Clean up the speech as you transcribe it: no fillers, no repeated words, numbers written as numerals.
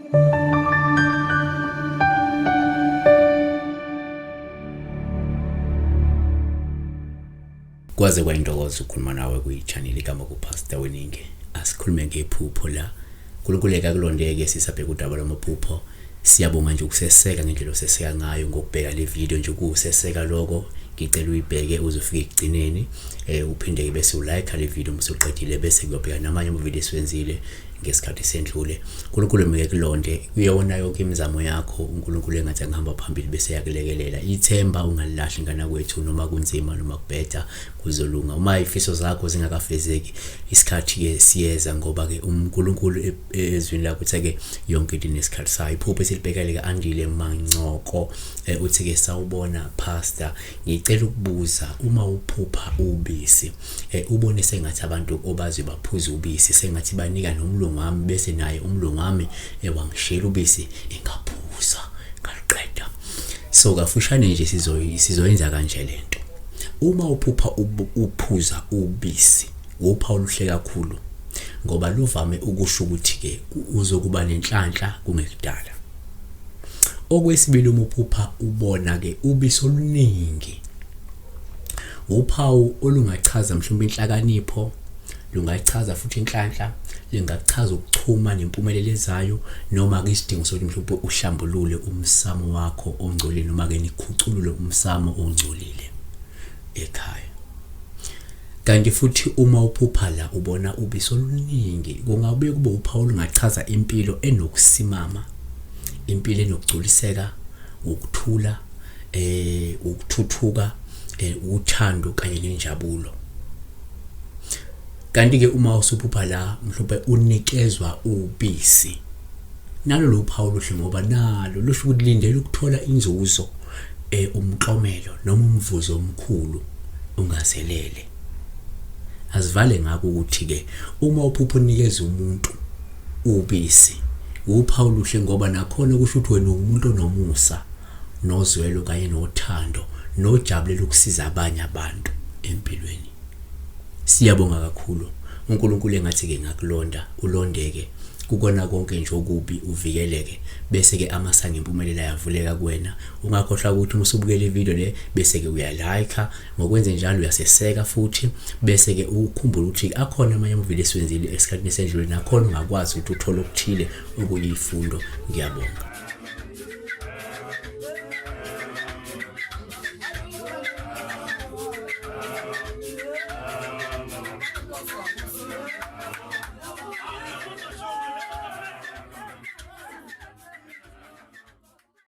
Kwaze kwayintokozo ukukhuluma nawe kwi-channel igama kuPastor WeNingi. Asikhulume ngephupho la. uNkulunkulu akakulondeke sisabheka udaba lwamaphupho. Siyabonga nje ukuseseka ngendlela oseseka ngayo ngokubheka le video nje ukuseseka lokho. Ngicela uyibheke uzofika ekugcineni uphinde bese ulike le video musuqedile bese kuyobheka namanye amavideo esiwenzile ngesikhathi sendlule. uNkulunkulu meke kulonde uyona yonke imizamo yakho. uNkulunkulu engathi angihamba phambili bese yakulekelela. Ithemba ungalilahli ngana kwethu noma kunzima noma kubheda kuzolunga. Uma ifiso zakho zingakafezeki isikhathi ke siyeza ngoba ke uNkulunkulu ezwini lakho uthi ke yonke into inesikhathi sayo. Iphupho esilibhekele ke Andile Mancoko uthi ke sawubona pastor, ngicela ukubuza uma uphupha ubisi ubone sengathi abantu obazi baphuza ubisi sengathi banika nomlungu wami bese naye umlungu wami wangishela ubisi engaphuza ngaliqeda. So kafushane nje sizoyenza kanje lento. Uma uphupha uphuza ubisi upha oluhle kakhulu ngoba luvame ukusho ukuthi ke uzokuba nenhlanhla kungekudala. Okwesibili uma uphupha ubona ke ubisi oluningi uphawu olungachaza mhlawumbe inhlakanipho, lungachaza futhi inhlanhla, lingachaza ukuchuma nempumelelo ezayo noma ke isidingo sokuthi mhlawumbe uhlambulule umsamo wakho ongcolile noma ke nikhuculule umsamo ongcolile ekhaya. Kanti futhi uma uphupha la ubona ubisi oluningi kungabe kube uphawu olungachaza impilo enokusimama, impilo enokugculiseka, ukuthula, ukuthuthuka, uthando kanye nenjabulo. Kanti ke uma usuphupha la mhlawumbe unikezwa ubisi nalo lo phawu luhle ngoba nalo lusho ukuthi lindele ukuthola inzuzo, umklomelo noma umvuzo omkhulu ungazelele. Asivale ngakho ukuthi ke uma uphupha unikeza umuntu ubisi uphawu luhle ngoba nakhona kusho ukuthi wena umuntu onomusa, nozwelo kanye nothando, nojabulela ukusiza abanye abantu empilweni. Siyabonga kakhulu. uNkulunkulu engathi ke ngakulonda ulondeke kukona konke nje okubi uvikeleke bese ke amasango empumelelo ayavuleka kuwena. Ungakhohlwa ukuthi usubukele ivideo le bese ke uyalike, ngokwenze njalo uyaseseka futhi bese ke ukhumbula ukuthi akhona amanye amavideo esiwenzile esikhathini sendlule nakhona ungakwazi ukuthi uthole okuthile okuyifundo. Ngiyabonga.